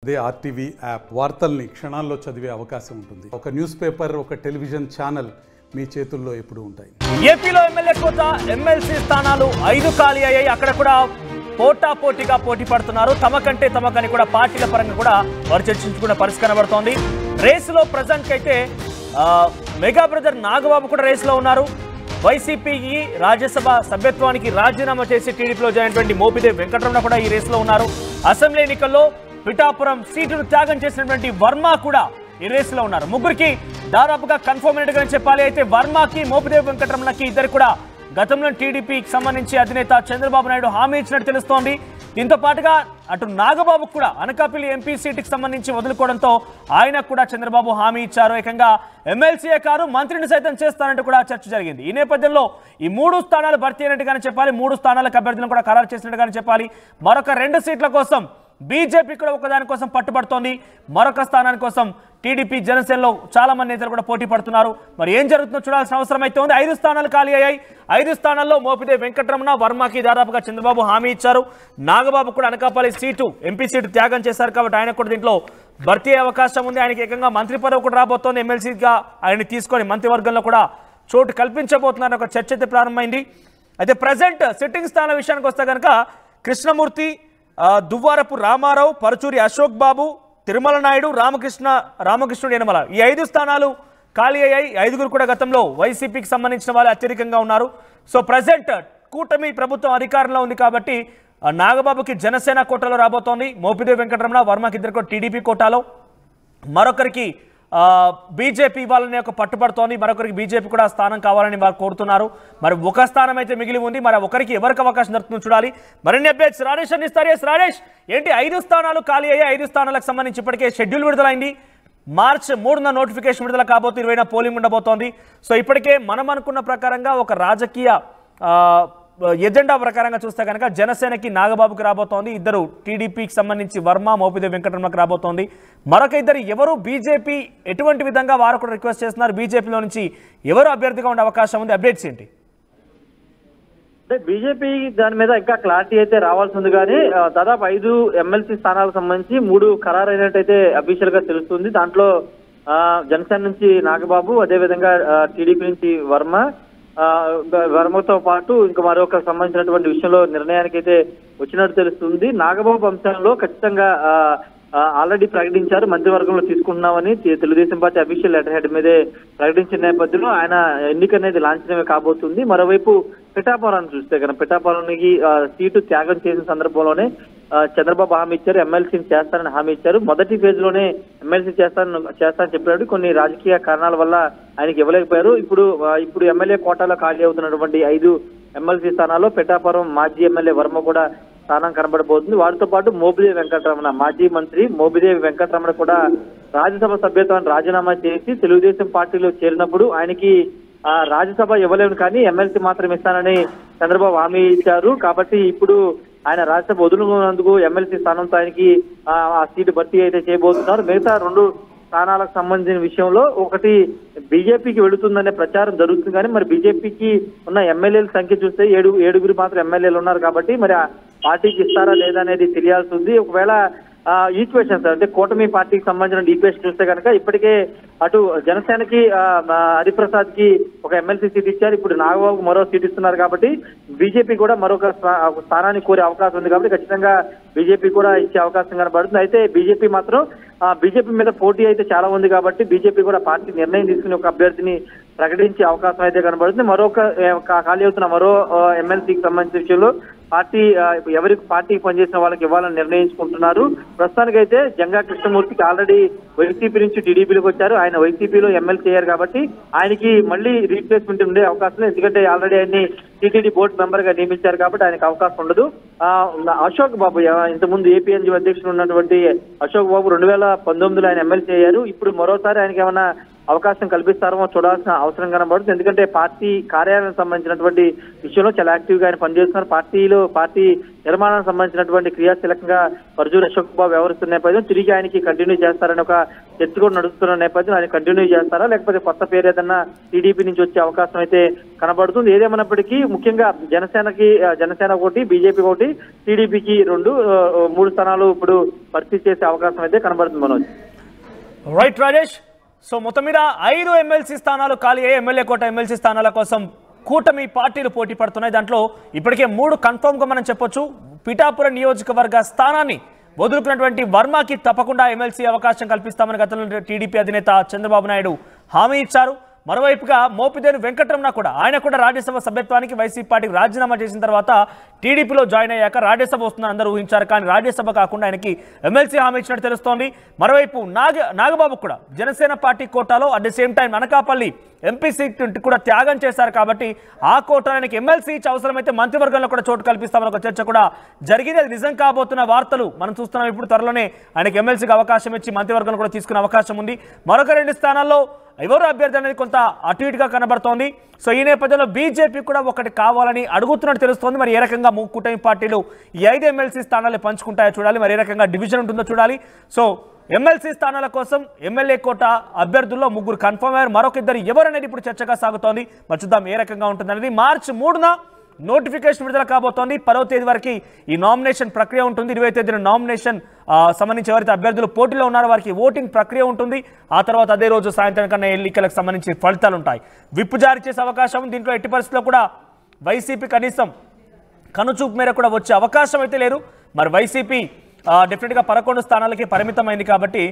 అదే RTV app వార్తల్ని క్షణాల్లో చదివే అవకాశం ఉంటుంది. ఒక న్యూస్ పేపర్, ఒక టెలివిజన్ ఛానల్ మీ చేతుల్లో ఎప్పుడూ ఉంటాయి. ఏపీలో ఎమ్మెల్యే కోట, ఎమ్మెల్సీ స్థానాలు 5 ఖాళీ అయ్యాయి. అక్కడ కూడా పోటాపోటీగా పోటీ పడుతున్నారు. తమకంటే తమకని కూడా పార్టీల పరంగా కూడా వారు చర్చించుకున్న పరిస్థితి కనబడుతోంది. రేసులో ప్రజెంట్ అయితే మెగా బ్రదర్ నాగబాబు కూడా రేసులో ఉన్నారు. వైసీపీకి రాజ్యసభ సభ్యత్వానికి రాజీనామా చేసి టీడీపీలో జాయిన్ అయినటువంటి మోపిదేవి వెంకటరమణ కూడా ఈ రేసులో ఉన్నారు. అసెంబ్లీ ఎన్నికల్లో పిఠాపురం సీటును త్యాగం చేసినటువంటి వర్మ కూడా ఈ రేసులో ఉన్నారు. ముగ్గురికి దాదాపుగా కన్ఫర్మ్ అయినట్టుగా చెప్పాలి. అయితే వర్మకి, మోపిదేవి వెంకటరమణకి ఇద్దరు కూడా గతంలో టీడీపీకి సంబంధించి అధినేత చంద్రబాబు నాయుడు హామీ ఇచ్చినట్టు తెలుస్తోంది. దీంతో పాటుగా అటు నాగబాబు కూడా అనకాపల్లి ఎంపీ సీటుకి సంబంధించి వదులుకోవడంతో ఆయనకు కూడా చంద్రబాబు హామీ ఇచ్చారు. ఏకంగా ఎమ్మెల్సీఏ కారు మంత్రిని సైతం చేస్తానంటూ కూడా చర్చ జరిగింది. ఈ నేపథ్యంలో ఈ 3 స్థానాలు భర్తీ అయినట్టుగానే చెప్పాలి. 3 స్థానాలకు అభ్యర్థులను కూడా ఖరారు చేసినట్టుగానే చెప్పాలి. మరొక 2 సీట్ల కోసం బీజేపీ కూడా ఒకదాని కోసం పట్టుబడుతోంది. మరొక స్థానాని కోసం టీడీపీ, జనసేనలో చాలా మంది నేతలు కూడా పోటీ పడుతున్నారు. మరి ఏం జరుగుతుందో చూడాల్సిన అవసరం అయితే ఉంది. 5 స్థానాలు ఖాళీ అయ్యాయి. 5 స్థానాల్లో మోపిదేవి వెంకటరమణ, వర్మకి దాదాపుగా చంద్రబాబు హామీ ఇచ్చారు. నాగబాబు కూడా అనకాపల్లి సీటు, ఎంపీ సీటు త్యాగం చేశారు కాబట్టి ఆయన కూడా దీంట్లో భర్తీ అయ్యే అవకాశం ఉంది. ఆయనకి ఏకంగా మంత్రి పదవి కూడా రాబోతోంది. ఎమ్మెల్సీగా ఆయన తీసుకొని మంత్రివర్గంలో కూడా చోటు కల్పించబోతున్నారని ఒక చర్చ అయితే ప్రారంభమైంది. అయితే ప్రజెంట్ సిట్టింగ్ స్థానం విషయానికి వస్తే కనుక కృష్ణమూర్తి, దువ్వారపు రామారావు, పరుచూరి అశోక్ బాబు, తిరుమల నాయుడు, రామకృష్ణుడు యనమల ఈ 5 స్థానాలు ఖాళీ అయ్యాయి. 5గురు కూడా గతంలో వైసీపీకి సంబంధించిన వాళ్ళు అత్యధికంగా ఉన్నారు. సో ప్రజెంట్ కూటమి ప్రభుత్వం అధికారంలో ఉంది కాబట్టి నాగబాబుకి జనసేన కోటాలో రాబోతోంది. మోపిదేవి వెంకటరమణ, వర్మకి ఇద్దరు కూడా టీడీపీ కోటాలో, మరొకరికి బీజేపీ వాళ్ళని ఒక పట్టుబడుతోంది. మరొకరికి బీజేపీ కూడా స్థానం కావాలని వారు కోరుతున్నారు. మరి ఒక స్థానం అయితే మిగిలి ఉంది. మరి ఒకరికి ఎవరికి అవకాశం దొరుకుతుందో చూడాలి. మరిన్ని అప్డేట్స్ రాజేష్ అందిస్తారు. రాజేష్, ఏంటి 5 స్థానాలు ఖాళీ అయ్యాయి. 5 స్థానాలకు సంబంధించి ఇప్పటికే షెడ్యూల్ విడుదలైంది. మార్చి 3న నోటిఫికేషన్ విడుదల కాబోతుంది. 20న పోలింగ్ ఉండబోతోంది. సో ఇప్పటికే మనం అనుకున్న ప్రకారంగా ఒక రాజకీయ ఎజెండా ప్రకారంగా చూస్తే కనుక జనసేనకి నాగబాబుకి రాబోతోంది. ఇద్దరు టీడీపీకి సంబంధించి వర్మ, మోపిదేవి వెంకటరమణకి రాబోతోంది. మరొక ఇద్దరు ఎవరు బీజేపీ ఎటువంటి విధంగా వారు కూడా రిక్వెస్ట్ చేస్తున్నారు. బీజేపీలో నుంచి ఎవరు అభ్యర్థిగా ఉండే అవకాశం ఉంది? అప్డేట్స్ ఏంటి? అంటే బీజేపీ దాని మీద ఇంకా క్లారిటీ అయితే రావాల్సి ఉంది. కానీ దాదాపు 5 ఎమ్మెల్సీ స్థానాలకు సంబంధించి 3 ఖరారు అయినట్టయితే అఫీషియల్ గా తెలుస్తుంది. దాంట్లో జనసేన నుంచి నాగబాబు, అదేవిధంగా టీడీపీ నుంచి వర్మతో పాటు ఇంకా మరొక సంబంధించినటువంటి విషయంలో నిర్ణయానికి అయితే వచ్చినట్టు తెలుస్తుంది. నాగబాబు అంశంలో ఖచ్చితంగా ఆల్రెడీ ప్రకటించారు, మంత్రివర్గంలో తీసుకుంటున్నామని Telugu Desam party official letter head మీదే ప్రకటించిన నేపథ్యంలో ఆయన ఎన్నిక అనేది లాంఛనమే కాబోతుంది. మరోవైపు పిఠాపురాన్ని చూస్తే కనుక పిఠాపురానికి సీటు త్యాగం చేసిన సందర్భంలోనే చంద్రబాబు హామీ ఇచ్చారు, ఎమ్మెల్సీని చేస్తారని హామీ ఇచ్చారు. మొదటి ఫేజ్ లోనే ఎమ్మెల్సీ చేస్తారని చెప్పాడు. కొన్ని రాజకీయ కారణాల వల్ల ఆయనకి ఇవ్వలేకపోయారు. ఇప్పుడు ఎమ్మెల్యే కోటాలో ఖాళీ అవుతున్నటువంటి 5 ఎమ్మెల్సీ స్థానాల్లో పిఠాపురం మాజీ ఎమ్మెల్యే వర్మ కూడా స్థానం కనబడబోతుంది. వారితో పాటు మోపిదేవి వెంకటరమణ, మాజీ మంత్రి మోపిదేవి వెంకటరమణ కూడా రాజ్యసభ సభ్యత్వాన్ని రాజీనామా చేసి తెలుగుదేశం పార్టీలో చేరినప్పుడు ఆయనకి రాజ్యసభ ఇవ్వలేము కానీ ఎమ్మెల్సీ మాత్రం ఇస్తానని చంద్రబాబు హామీ ఇచ్చారు. కాబట్టి ఇప్పుడు ఆయన రాజ్యసభ వదులుకున్నందుకు ఎమ్మెల్సీ స్థానంతో ఆయనకి ఆ సీటు భర్తీ అయితే చేయబోతున్నారు. మిగతా 2 స్థానాలకు సంబంధించిన విషయంలో ఒకటి బీజేపీకి వెళుతుందనే ప్రచారం జరుగుతుంది. కానీ మరి బీజేపీకి ఉన్న ఎమ్మెల్యేల సంఖ్య చూస్తే 7 మాత్రం ఎమ్మెల్యేలు ఉన్నారు కాబట్టి మరి ఆ పార్టీకి ఇస్తారా లేదా అనేది తెలియాల్సి ఉంది. ఒకవేళ ఈక్వేషన్స్ అంటే కూటమి పార్టీకి సంబంధించిన ఈక్వేషన్ చూస్తే కనుక ఇప్పటికే అటు జనసేనకి హరిప్రసాద్ కి ఒక ఎమ్మెల్సీ సీట్ ఇచ్చారు. ఇప్పుడు నాగబాబుకు మరో సీట్ ఇస్తున్నారు కాబట్టి బీజేపీ కూడా మరొక స్థానాన్ని కోరే అవకాశం ఉంది. కాబట్టి ఖచ్చితంగా బీజేపీ కూడా ఇచ్చే అవకాశం కనబడుతుంది. అయితే బీజేపీ మాత్రం బీజేపీ మీద పోటీ అయితే చాలా ఉంది కాబట్టి బీజేపీ కూడా పార్టీ నిర్ణయం తీసుకుని ఒక అభ్యర్థిని ప్రకటించే అవకాశం అయితే కనబడుతుంది. మరొక ఖాళీ అవుతున్న మరో ఎమ్మెల్సీకి సంబంధించిన విషయంలో ఎవరికి పార్టీకి పనిచేసిన వాళ్ళకి ఇవ్వాలని నిర్ణయించుకుంటున్నారు. ప్రస్తుతానికైతే జంగా కృష్ణమూర్తికి ఆల్రెడీ వైసీపీ నుంచి టీడీపీలోకి వచ్చారు. ఆయన వైసీపీలో ఎమ్మెల్సీ అయ్యారు కాబట్టి ఆయనకి మళ్ళీ రీప్లేస్మెంట్ ఉండే అవకాశం లేదు. ఎందుకంటే ఆల్రెడీ ఆయన్ని టీటీడీ బోర్డు మెంబర్ గా నియమించారు కాబట్టి ఆయనకు అవకాశం ఉండదు. అశోక్ బాబు ఇంతకుముందు ఏపీఎన్జీ అధ్యక్షుడు ఉన్నటువంటి అశోక్ బాబు 2019లో ఆయన ఎమ్మెల్సీ అయ్యారు. ఇప్పుడు మరోసారి ఆయనకి ఏమైనా అవకాశం కల్పిస్తారో చూడాల్సిన అవసరం కనబడుతుంది. ఎందుకంటే పార్టీ కార్యాలయానికి సంబంధించినటువంటి విషయంలో చాలా యాక్టివ్ గా ఆయన పనిచేస్తున్నారు. పార్టీ నిర్మాణానికి సంబంధించినటువంటి క్రియాశీలకంగా పరుజూరి అశోక్ బాబు వ్యవహరిస్తున్న నేపథ్యం తిరిగి ఆయనకి కంటిన్యూ చేస్తారని ఒక చర్చ కూడా నడుస్తున్న నేపథ్యం ఆయన కంటిన్యూ చేస్తారా లేకపోతే కొత్త పేరు ఏదన్నా టీడీపీ నుంచి వచ్చే అవకాశం అయితే కనబడుతుంది. ఏదేమన్నప్పటికీ ముఖ్యంగా జనసేన ఒకటి, బీజేపీ ఒకటి, టీడీపీకి 3 స్థానాలు ఇప్పుడు భర్తీ చేసే అవకాశం అయితే కనబడుతుంది మనోజ్. రైట్ రాజేష్. సో మొత్తం మీద 5 ఎమ్మెల్సీ స్థానాలు ఖాళీ అయ్యే ఎమ్మెల్యే కోట ఎమ్మెల్సీ స్థానాల కోసం కూటమి పార్టీలు పోటీ పడుతున్నాయి. దాంట్లో ఇప్పటికే 3 కన్ఫర్మ్ గా మనం చెప్పొచ్చు. పిఠాపురం నియోజకవర్గ స్థానాన్ని వదులుకున్నటువంటి వర్మకి తప్పకుండా ఎమ్మెల్సీ అవకాశం కల్పిస్తామని గతంలో టీడీపీ అధినేత చంద్రబాబు నాయుడు హామీ ఇచ్చారు. మరోవైపుగా మోపిదేని వెంకటరమణ కూడా రాజ్యసభ సభ్యత్వానికి వైసీపీ పార్టీకి రాజీనామా చేసిన తర్వాత టీడీపీలో జాయిన్ అయ్యాక రాజ్యసభ వస్తుందని అందరూ ఊహించారు. కానీ రాజ్యసభ కాకుండా ఆయనకి ఎమ్మెల్సీ హామీ ఇచ్చినట్టు తెలుస్తోంది. మరోవైపు నాగబాబు కూడా జనసేన పార్టీ కోటాలో at the same time Anakapalli MP seat కూడా త్యాగం చేశారు కాబట్టి ఆ కోటలో ఆయనకి ఎమ్మెల్సీ ఇచ్చి అవసరమైతే మంత్రివర్గంలో కూడా చోటు కల్పిస్తామని ఒక చర్చ కూడా జరిగింది. అది నిజం కాబోతున్న వార్తలు మనం చూస్తున్నాం. ఇప్పుడు త్వరలోనే ఆయనకి ఎమ్మెల్సీకి అవకాశం ఇచ్చి మంత్రివర్గంలో కూడా తీసుకునే అవకాశం ఉంది. మరొక 2 స్థానాల్లో ఎవరు అభ్యర్థి అనేది కొంత అటు ఇటుగా కనబడుతోంది. సో ఈ నేపథ్యంలో బీజేపీ కూడా ఒకటి కావాలని అడుగుతున్నట్టు తెలుస్తోంది. మరి ఏ రకంగా కూటమి పార్టీలు ఈ 5 ఎమ్మెల్సీ స్థానాలు పంచుకుంటాయో చూడాలి. మరి ఏ రకంగా డివిజన్ ఉంటుందో చూడాలి. సో ఎమ్మెల్సీ స్థానాల కోసం ఎమ్మెల్యే కోట అభ్యర్థుల్లో 3 కన్ఫర్మ్ అయ్యారు. మరొక 2 ఎవరనేది ఇప్పుడు చర్చగా సాగుతోంది. మరి చూద్దాం ఏ రకంగా ఉంటుందనేది. మార్చి 3న నోటిఫికేషన్ విడుదల కాబోతోంది. 10వ తేదీ వరకు ఈ నామినేషన్ ప్రక్రియ ఉంటుంది. 20వ తేదీన నామినేషన్ సంబంధించి ఎవరైతే అభ్యర్థులు పోటీలో ఉన్నారో వారికి ఓటింగ్ ప్రక్రియ ఉంటుంది. ఆ తర్వాత అదే రోజు సాయంత్రం కన్నా ఎన్నికలకు సంబంధించి ఫలితాలు ఉంటాయి. విప్ జారీ చేసే అవకాశం. దీంట్లో ఎట్టి పరిస్థితుల్లో కూడా వైసీపీ కనీసం కనుచూపు మేర కూడా వచ్చే అవకాశం అయితే లేదు. మరి వైసీపీ డెఫినెట్గా 11 స్థానాలకి పరిమితమైంది కాబట్టి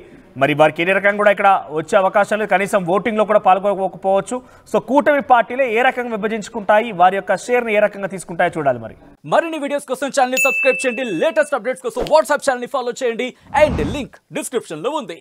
మరి వారికి ఏ రకంగా కూడా ఇక్కడ వచ్చే అవకాశం లేదు. కనీసం ఓటింగ్లో కూడా పాల్గొకపోవచ్చు. సో కూటమి పార్టీలే ఏ రకంగా విభజించుకుంటాయి, వారి యొక్క షేర్ని ఏ రకంగా తీసుకుంటాయో చూడాలి. మరి మరిన్ని వీడియోస్ కోసం ఛానల్ ని సబ్స్క్రైబ్ చేయండి. లేటెస్ట్ అప్డేట్స్ కోసం వాట్సాప్ ఛానల్ ని ఫాలో చేయండి. అండ్ లింక్ డిస్క్రిప్షన్ లో ఉంది.